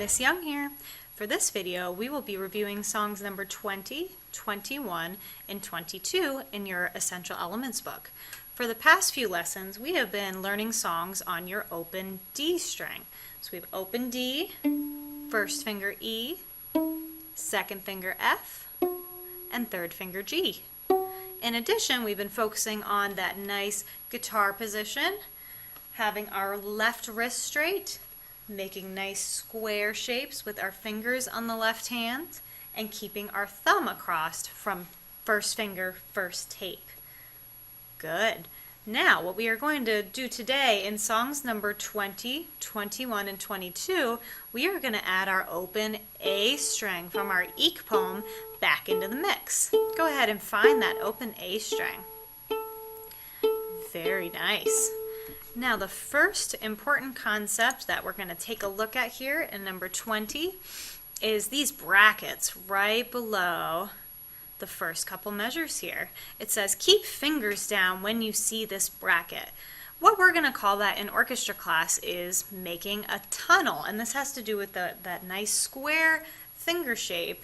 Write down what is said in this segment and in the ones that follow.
Miss Young here. For this video, we will be reviewing songs number 20, 21, and 22 in your Essential Elements book. For the past few lessons, we have been learning songs on your open D string. So we have open D, first finger E, second finger F, and third finger G. In addition, we've been focusing on that nice guitar position, having our left wrist straight, making nice square shapes with our fingers on the left hand, and keeping our thumb across from first finger, first tape. Good. Now, what we are going to do today in songs number 20, 21, and 22, we are going to add our open A string from our Eek poem back into the mix. Go ahead and find that open A string. Very nice. Now, the first important concept that we're going to take a look at here in number 20 is these brackets right below the first couple measures here. It says, keep fingers down when you see this bracket. What we're going to call that in orchestra class is making a tunnel, and this has to do with that nice square finger shape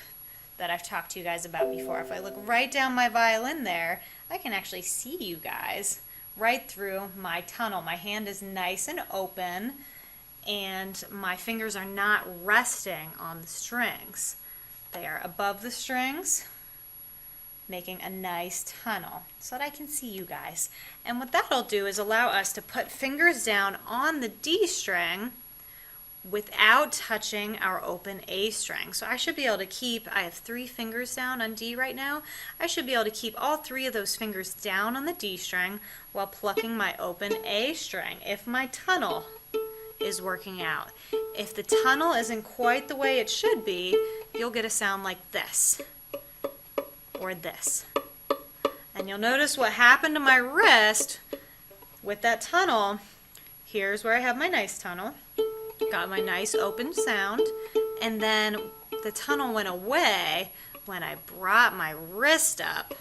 that I've talked to you guys about before. If I look right down my violin there, I can actually see you guys right through my tunnel. My hand is nice and open, and my fingers are not resting on the strings. They are above the strings, making a nice tunnel so that I can see you guys. And what that'll do is allow us to put fingers down on the D string without touching our open A string. So I should be able to keep, I have 3 fingers down on D right now, I should be able to keep all 3 of those fingers down on the D string while plucking my open A string if my tunnel is working out. If the tunnel isn't quite the way it should be, you'll get a sound like this or this. And you'll notice what happened to my wrist with that tunnel. Here's where I have my nice tunnel. Got my nice open sound, and then the tunnel went away when I brought my wrist up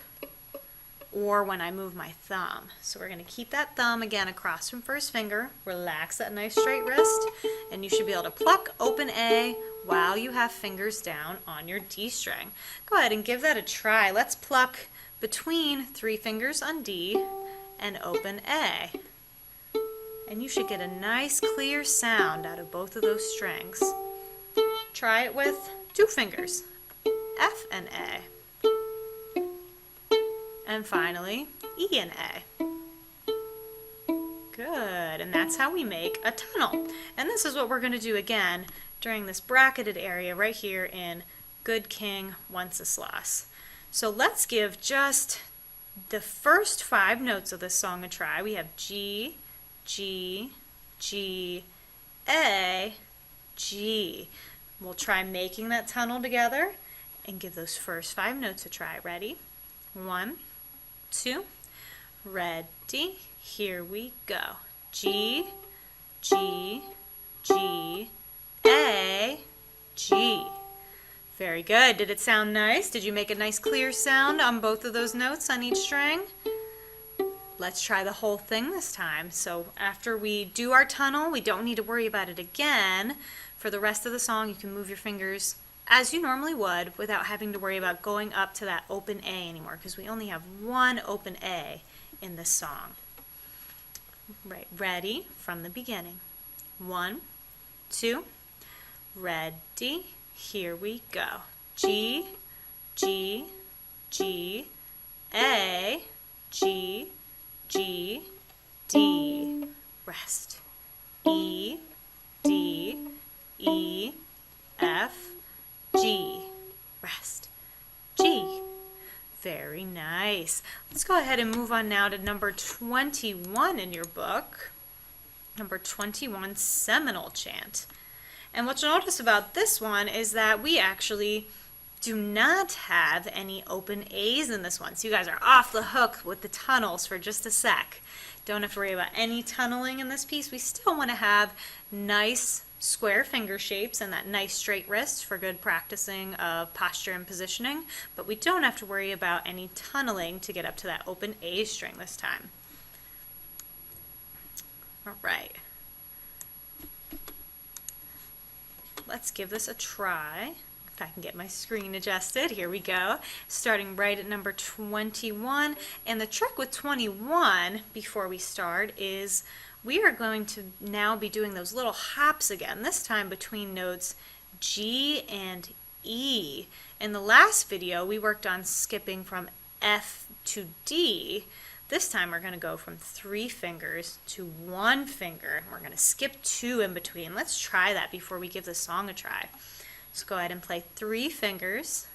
or when I moved my thumb. So we're going to keep that thumb again across from first finger, relax that nice straight wrist, and you should be able to pluck open A while you have fingers down on your D string. Go ahead and give that a try. Let's pluck between 3 fingers on D and open A. And you should get a nice clear sound out of both of those strings. Try it with 2 fingers, F and A. And finally, E and A. Good, and that's how we make a tunnel. And this is what we're going to do again during this bracketed area right here in Good King Wenceslas. So let's give just the first 5 notes of this song a try. We have G, G, G, A, G. We'll try making that tunnel together and give those first 5 notes a try. Ready? 1, 2, ready, here we go. G, G, G, A, G. Very good. Did it sound nice? Did you make a nice clear sound on both of those notes on each string? Let's try the whole thing this time. So after we do our tunnel, we don't need to worry about it again. For the rest of the song, you can move your fingers as you normally would without having to worry about going up to that open A anymore, because we only have 1 open A in this song. Right, ready from the beginning. 1, 2, ready, here we go. G, G, G, A, G, G, D, rest. E, D, E, F, G, rest. G. Very nice. Let's go ahead and move on now to number 21 in your book. Number 21, Seminole Chant. And what you'll notice about this one is that we actually do not have any open A's in this one. So you guys are off the hook with the tunnels for just a sec. Don't have to worry about any tunneling in this piece. We still want to have nice square finger shapes and that nice straight wrist for good practicing of posture and positioning, but we don't have to worry about any tunneling to get up to that open A string this time. All right. let's give this a try. If I can get my screen adjusted, here we go. Starting right at number 21. And the trick with 21, before we start, is we are going to now be doing those little hops again, this time between notes G and E. In the last video, we worked on skipping from F to D. This time we're going to go from 3 fingers to 1 finger. We're going to skip 2 in between. Let's try that before we give the song a try. So go ahead and play 3 fingers,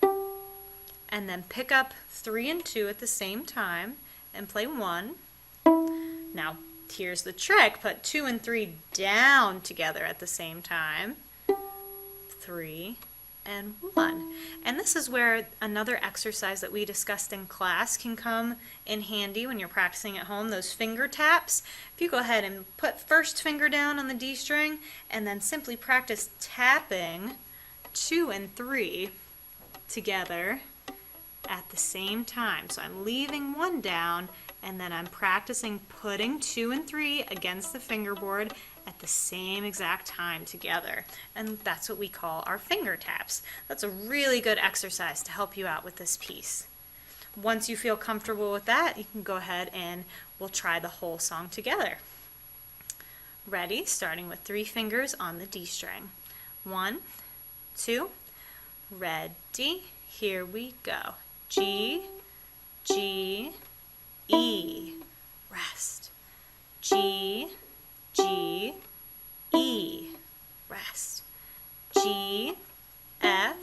and then pick up 3 and 2 at the same time, and play 1. Now, here's the trick. Put 2 and 3 down together at the same time. 3 and 1. And this is where another exercise that we discussed in class can come in handy when you're practicing at home, those finger taps. If you go ahead and put first finger down on the D string, and then simply practice tapping 2 and 3 together at the same time. So I'm leaving 1 down, and then I'm practicing putting 2 and 3 against the fingerboard at the same exact time together. And that's what we call our finger taps. That's a really good exercise to help you out with this piece. Once you feel comfortable with that, you can go ahead and we'll try the whole song together. Ready? Starting with 3 fingers on the D string. 1, 2, ready, here we go. G, G, E, rest. G, G, E, rest. G, F,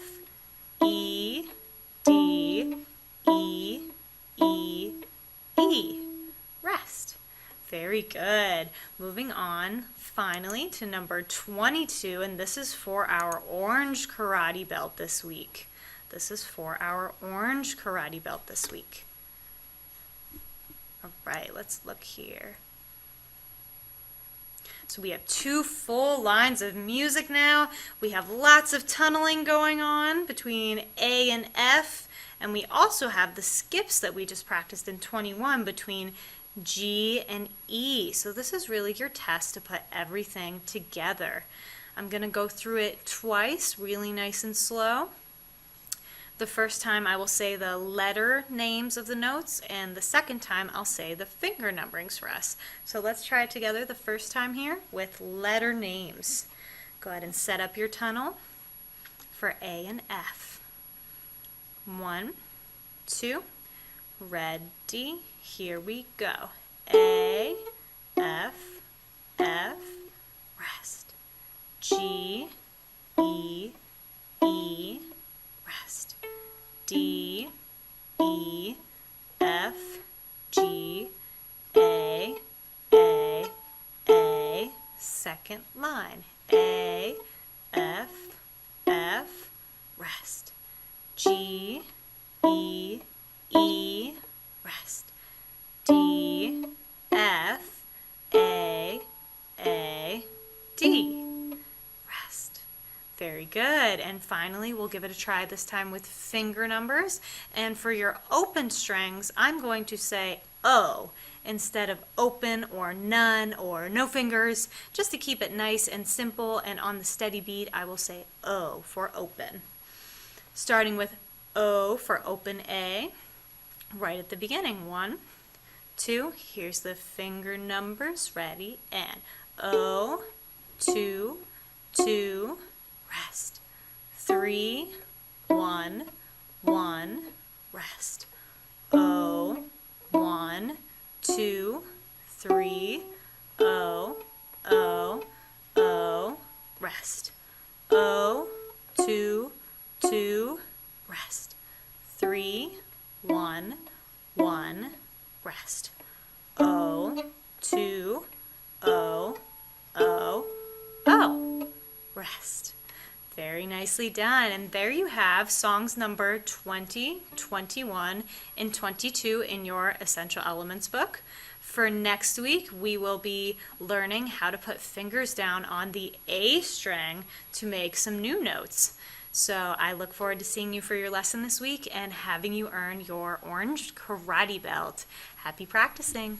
E, D, E, E, E, rest. Very good. Moving on finally to number 22, and this is for our orange karate belt this week. This is for our orange karate belt this week. All right, let's look here. So we have 2 full lines of music now. We have lots of tunneling going on between A and F, and we also have the skips that we just practiced in 21 between G and E. So this is really your test to put everything together. I'm going to go through it twice, really nice and slow. The first time I will say the letter names of the notes, and the second time I'll say the finger numberings for us. So let's try it together the first time here with letter names. Go ahead and set up your tunnel for A and F. 1, 2, ready, here we go. A, F, F, rest. G, E, E, rest. D, E, F, G, A, second line. A, F, F, rest. G, E, E, rest. D, F, A, D, rest. Very good. And finally, we'll give it a try this time with finger numbers. And for your open strings, I'm going to say O instead of open or none or no fingers. Just to keep it nice and simple and on the steady beat, I will say O for open. Starting with O for open A, right at the beginning. 1, 2, here's the finger numbers, ready, and O, 2, 2, rest. 3, 1, 1, rest. O, 1, 2, 3, O, rest. O, 2, 2, rest. 3, 1, 1, rest. O, 2, O, rest. Very nicely done. And there you have songs number 20, 21, and 22 in your Essential Elements book. For next week, we will be learning how to put fingers down on the A string to make some new notes. So I look forward to seeing you for your lesson this week and having you earn your orange karate belt. Happy practicing!